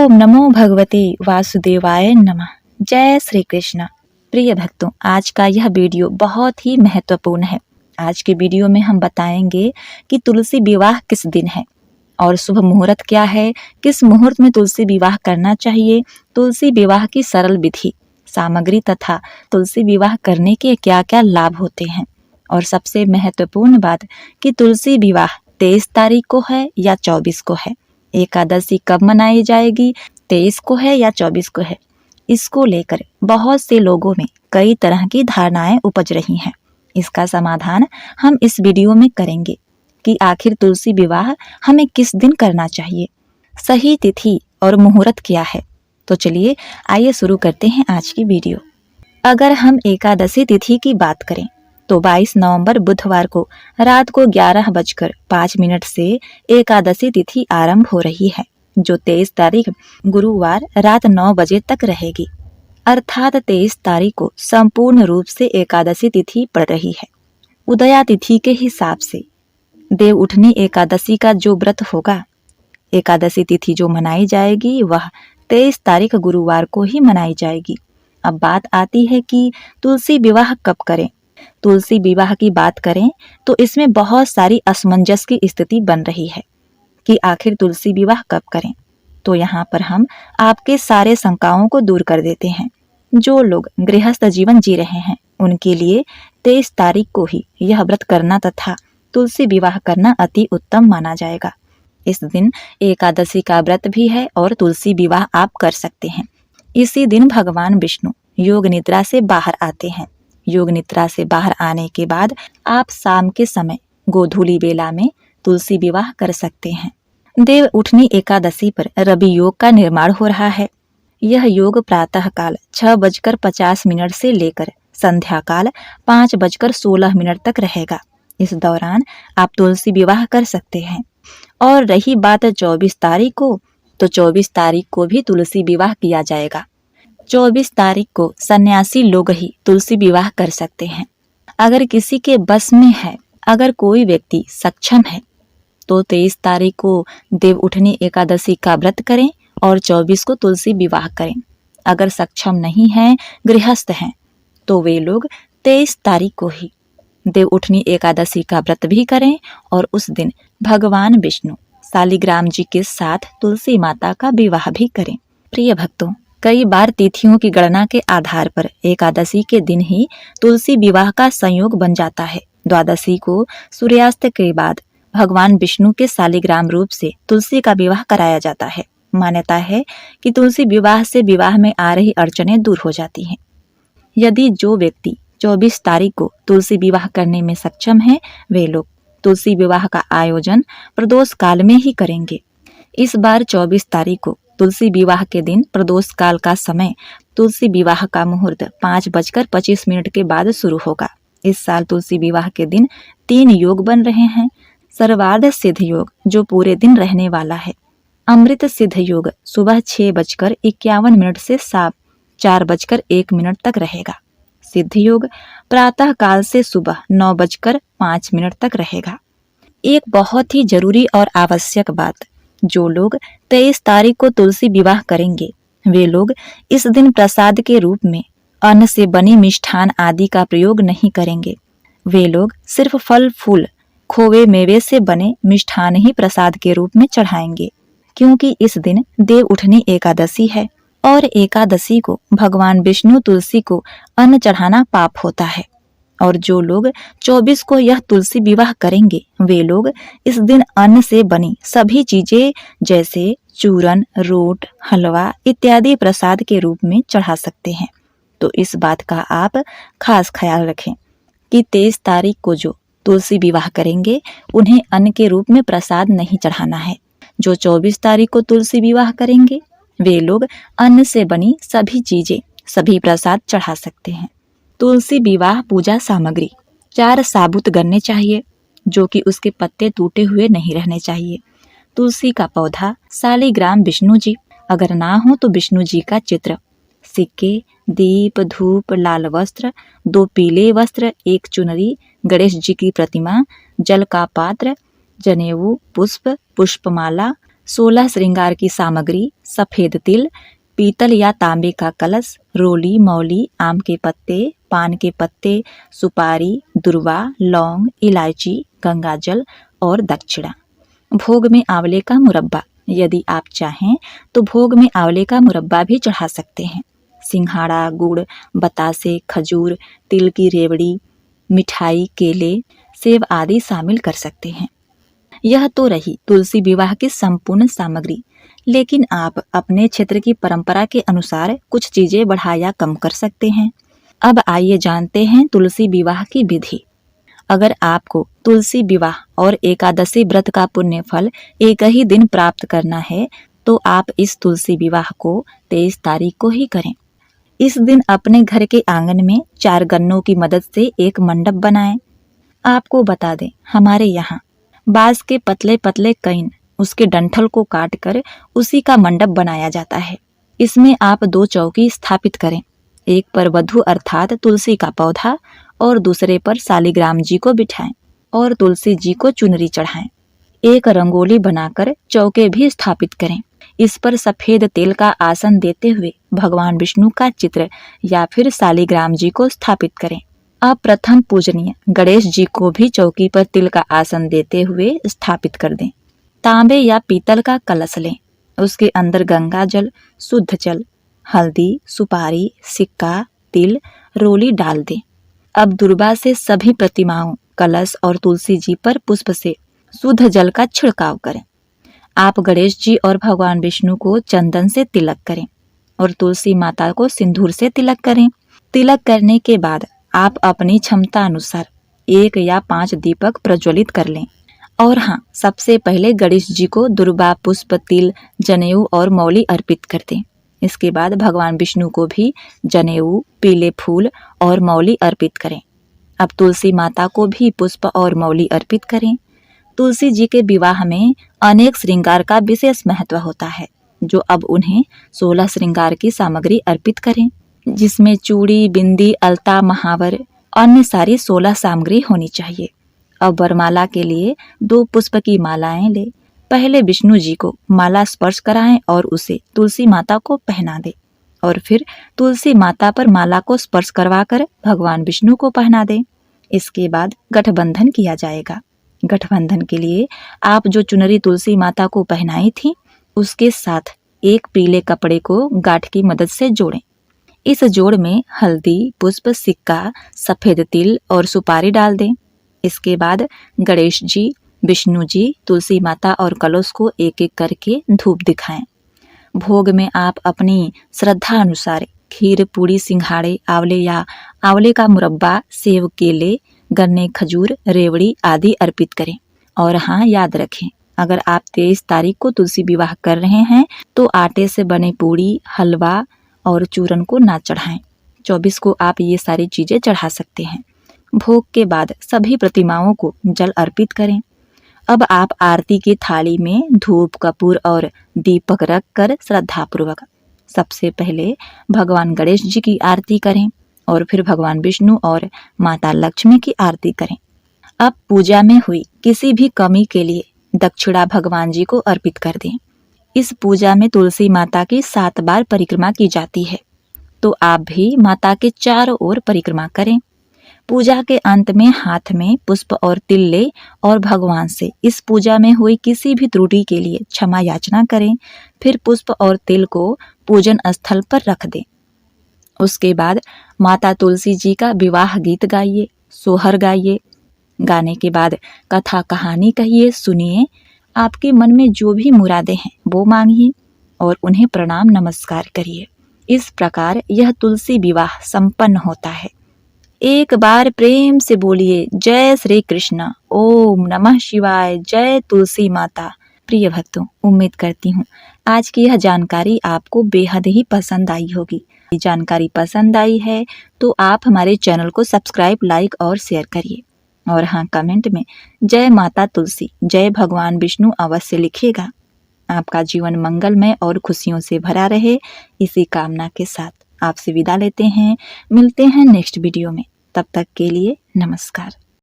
ओम नमो भगवते वासुदेवाय नमः। जय श्री कृष्ण। प्रिय भक्तों, आज का यह वीडियो बहुत ही महत्वपूर्ण है। आज के वीडियो में हम बताएंगे कि तुलसी विवाह किस दिन है और शुभ मुहूर्त क्या है, किस मुहूर्त में तुलसी विवाह करना चाहिए, तुलसी विवाह की सरल विधि, सामग्री तथा तुलसी विवाह करने के क्या क्या लाभ होते हैं। और सबसे महत्वपूर्ण बात कि तुलसी विवाह 23 तारीख को है या 24 को है, एकादशी कब मनाई जाएगी, 23 को है या 24 को है। इसको लेकर बहुत से लोगों में कई तरह की धारणाएं उपज रही हैं। इसका समाधान हम इस वीडियो में करेंगे कि आखिर तुलसी विवाह हमें किस दिन करना चाहिए, सही तिथि और मुहूर्त क्या है। तो चलिए आइए शुरू करते हैं आज की वीडियो। अगर हम एकादशी तिथि की बात करें तो 22 नवंबर बुधवार को रात को 11:05 से एकादशी तिथि आरंभ हो रही है, जो 23 तारीख गुरुवार रात 9 बजे तक रहेगी। अर्थात 23 तारीख को संपूर्ण रूप से एकादशी तिथि पड़ रही है। उदया तिथि के हिसाब से देव उठनी एकादशी का जो व्रत होगा, एकादशी तिथि जो मनाई जाएगी वह 23 तारीख गुरुवार को ही मनाई जाएगी। अब बात आती है कि तुलसी विवाह कब करें। तुलसी विवाह की बात करें तो इसमें बहुत सारी असमंजस की स्थिति बन रही है कि आखिर तुलसी विवाह कब करें। तो यहाँ पर हम आपके सारे शंकाओं को दूर कर देते हैं। जो लोग गृहस्थ जीवन जी रहे हैं उनके लिए 23 तारीख को ही यह व्रत करना तथा तुलसी विवाह करना अति उत्तम माना जाएगा। इस दिन एकादशी का व्रत भी है और तुलसी विवाह आप कर सकते हैं। इसी दिन भगवान विष्णु योग निद्रा से बाहर आते हैं। योग निद्रा से बाहर आने के बाद आप शाम के समय गोधूली बेला में तुलसी विवाह कर सकते हैं। देव उठनी एकादशी पर रवि योग का निर्माण हो रहा है। यह योग प्रातः काल 6:50 से लेकर संध्या काल 5:16 तक रहेगा। इस दौरान आप तुलसी विवाह कर सकते हैं। और रही बात 24 तारीख को, तो 24 तारीख को भी तुलसी विवाह किया जाएगा। 24 तारीख को सन्यासी लोग ही तुलसी विवाह कर सकते हैं। अगर किसी के बस में है, अगर कोई व्यक्ति सक्षम है तो 23 तारीख को देव उठनी एकादशी का व्रत करें और 24 को तुलसी विवाह करें। अगर सक्षम नहीं है, गृहस्थ हैं, तो वे लोग 23 तारीख को ही देव उठनी एकादशी का व्रत भी करें और उस दिन भगवान विष्णु शालिग्राम जी के साथ तुलसी माता का विवाह भी करें। प्रिय भक्तों, कई बार तिथियों की गणना के आधार पर एकादशी के दिन ही तुलसी विवाह का संयोग बन जाता है। द्वादशी को सूर्यास्त के बाद भगवान विष्णु के शालिग्राम रूप से तुलसी का विवाह कराया जाता है। मान्यता है कि तुलसी विवाह से विवाह में आ रही अड़चनें दूर हो जाती हैं। यदि जो व्यक्ति 24 तारीख को तुलसी विवाह करने में सक्षम है, वे लोग तुलसी विवाह का आयोजन प्रदोष काल में ही करेंगे। इस बार 24 तारीख को तुलसी विवाह के दिन प्रदोष काल का समय तुलसी विवाह का मुहूर्त 5:25 के बाद शुरू होगा। इस साल तुलसी विवाह के दिन 3 योग बन रहे हैं। सर्वार्ध सिद्ध योग जो पूरे दिन रहने वाला है। अमृत सिद्ध योग सुबह 6:51 से शाम 4:01 तक रहेगा। सिद्ध योग प्रातः काल से सुबह 9:05 तक रहेगा। एक बहुत ही जरूरी और आवश्यक बात, जो लोग 23 तारीख को तुलसी विवाह करेंगे, वे लोग इस दिन प्रसाद के रूप में अन्न से बनी मिष्ठान आदि का प्रयोग नहीं करेंगे। वे लोग सिर्फ फल फूल खोवे मेवे से बने मिष्ठान ही प्रसाद के रूप में चढ़ाएंगे, क्योंकि इस दिन देव उठनी एकादशी है और एकादशी को भगवान विष्णु तुलसी को अन्न चढ़ाना पाप होता है। और जो लोग 24 को यह तुलसी विवाह करेंगे, वे लोग इस दिन अन्न से बनी सभी चीजें जैसे चूरन, रोट, हलवा इत्यादि प्रसाद के रूप में चढ़ा सकते हैं। तो इस बात का आप खास ख्याल रखें कि 23 तारीख को जो तुलसी विवाह करेंगे उन्हें अन्न के रूप में प्रसाद नहीं चढ़ाना है। जो 24 तारीख को तुलसी विवाह करेंगे वे लोग अन्न से बनी सभी चीजें, सभी प्रसाद चढ़ा सकते हैं। तुलसी विवाह पूजा सामग्री 4 साबुत गन्ने चाहिए, जो कि उसके पत्ते टूटे हुए नहीं रहने चाहिए। तुलसी का पौधा, शालिग्राम विष्णु जी, अगर ना हो तो विष्णु जी का चित्र, सिक्के, दीप, धूप, लाल वस्त्र, 2 पीले वस्त्र, 1 चुनरी, गणेश जी की प्रतिमा, जल का पात्र, जनेऊ, पुष्प, पुष्पमाला, 16 श्रृंगार की सामग्री, सफ़ेद तिल, पीतल या तांबे का कलश, रोली, मौली, आम के पत्ते, पान के पत्ते, सुपारी, दुर्वा, लौंग, इलायची, गंगाजल और दक्षिणा। भोग में आंवले का मुरब्बा, यदि आप चाहें तो भोग में आंवले का मुरब्बा भी चढ़ा सकते हैं। सिंघाड़ा, गुड़, बतासे, खजूर, तिल की रेवड़ी, मिठाई, केले, सेब आदि शामिल कर सकते हैं। यह तो रही तुलसी विवाह की संपूर्ण सामग्री, लेकिन आप अपने क्षेत्र की परंपरा के अनुसार कुछ चीजें बढ़ा या कम कर सकते हैं। अब आइए जानते हैं तुलसी विवाह की विधि। अगर आपको तुलसी विवाह और एकादशी व्रत का पुण्य फल एक ही दिन प्राप्त करना है तो आप इस तुलसी विवाह को 23 तारीख को ही करें। इस दिन अपने घर के आंगन में 4 गन्नों की मदद से एक मंडप बनाएं। आपको बता दें, हमारे यहाँ बांस के पतले पतले कैन, उसके डंठल को काट कर उसी का मंडप बनाया जाता है। इसमें आप 2 चौकी स्थापित करें, एक पर वधू अर्थात तुलसी का पौधा और दूसरे पर शालिग्राम जी को बिठाएं और तुलसी जी को चुनरी चढ़ाएं। एक रंगोली बनाकर चौके भी स्थापित करें। इस पर सफेद तेल का आसन देते हुए भगवान विष्णु का चित्र या फिर शालिग्राम जी को स्थापित करें। अब प्रथम पूजनीय गणेश जी को भी चौकी पर तिल का आसन देते हुए स्थापित कर दें। तांबे या पीतल का कलश लें, उसके अंदर गंगा जल, शुद्ध जल, हल्दी, सुपारी, सिक्का, तिल, रोली डाल दें। अब दुर्वा से सभी प्रतिमाओं, कलश और तुलसी जी पर पुष्प से शुद्ध जल का छिड़काव करें। आप गणेश जी और भगवान विष्णु को चंदन से तिलक करें और तुलसी माता को सिंदूर से तिलक करें। तिलक करने के बाद आप अपनी क्षमता अनुसार 1 या 5 दीपक प्रज्वलित कर लें। और हाँ, सबसे पहले गणेश जी को दुर्वा, पुष्प, तिल, जनेऊ और मौली अर्पित कर दें। इसके बाद भगवान विष्णु को भी जनेऊ, पीले फूल और मौली अर्पित करें। अब तुलसी माता को भी पुष्प और मौली अर्पित करें। तुलसी जी के विवाह में अनेक श्रृंगार का विशेष महत्व होता है, जो अब उन्हें 16 श्रृंगार की सामग्री अर्पित करें, जिसमें चूड़ी, बिंदी, अलता, महावर, अन्य सारी 16 सामग्री होनी चाहिए। अब वरमाला के लिए 2 पुष्प की मालाएं ले। पहले विष्णु जी को माला स्पर्श कराएं और उसे तुलसी माता को पहना दें और फिर तुलसी माता पर माला को स्पर्श करवाकर भगवान विष्णु को पहना दें। इसके बाद गठबंधन किया जाएगा। गठबंधन के लिए आप जो चुनरी तुलसी माता को पहनाई थी, उसके साथ एक पीले कपड़े को गांठ की मदद से जोड़ें। इस जोड़ में हल्दी, पुष्प, सिक्का, सफेद तिल और सुपारी डाल दें। इसके बाद गणेश जी, विष्णु जी, तुलसी माता और कलश को एक एक करके धूप दिखाएं। भोग में आप अपनी श्रद्धा अनुसार खीर, पूड़ी, सिंघाड़े, आंवले या आंवले का मुरब्बा, सेब, केले, गन्ने, खजूर, रेवड़ी आदि अर्पित करें। और हाँ, याद रखें, अगर आप 23 तारीख को तुलसी विवाह कर रहे हैं तो आटे से बने पूड़ी, हलवा और चूरन को ना चढ़ाएं। 24 को आप ये सारी चीजें चढ़ा सकते हैं। भोग के बाद सभी प्रतिमाओं को जल अर्पित करें। अब आप आरती की थाली में धूप, कपूर और दीपक रख कर श्रद्धापूर्वक सबसे पहले भगवान गणेश जी की आरती करें और फिर भगवान विष्णु और माता लक्ष्मी की आरती करें। अब पूजा में हुई किसी भी कमी के लिए दक्षिणा भगवान जी को अर्पित कर दें। इस पूजा में तुलसी माता की 7 बार परिक्रमा की जाती है, तो आप भी माता के चारों ओर परिक्रमा करें। पूजा के अंत में हाथ में पुष्प और तिल ले और भगवान से इस पूजा में हुई किसी भी त्रुटि के लिए क्षमा याचना करें। फिर पुष्प और तिल को पूजन स्थल पर रख दें। उसके बाद माता तुलसी जी का विवाह गीत गाइए, सोहर गाइए। गाने के बाद कथा कहानी कहिए, सुनिए। आपके मन में जो भी मुरादें हैं वो मांगिए और उन्हें प्रणाम नमस्कार करिए। इस प्रकार यह तुलसी विवाह संपन्न होता है। एक बार प्रेम से बोलिए जय श्री कृष्ण, ओम नमः शिवाय, जय तुलसी माता। प्रिय भक्तों, उम्मीद करती हूँ आज की यह जानकारी आपको बेहद ही पसंद आई होगी। जानकारी पसंद आई है तो आप हमारे चैनल को सब्सक्राइब, लाइक और शेयर करिए। और हाँ, कमेंट में जय माता तुलसी, जय भगवान विष्णु अवश्य लिखिएगा। आपका जीवन मंगलमय और खुशियों से भरा रहे, इसी कामना के साथ आपसे विदा लेते हैं। मिलते हैं नेक्स्ट वीडियो में। तब तक के लिए नमस्कार।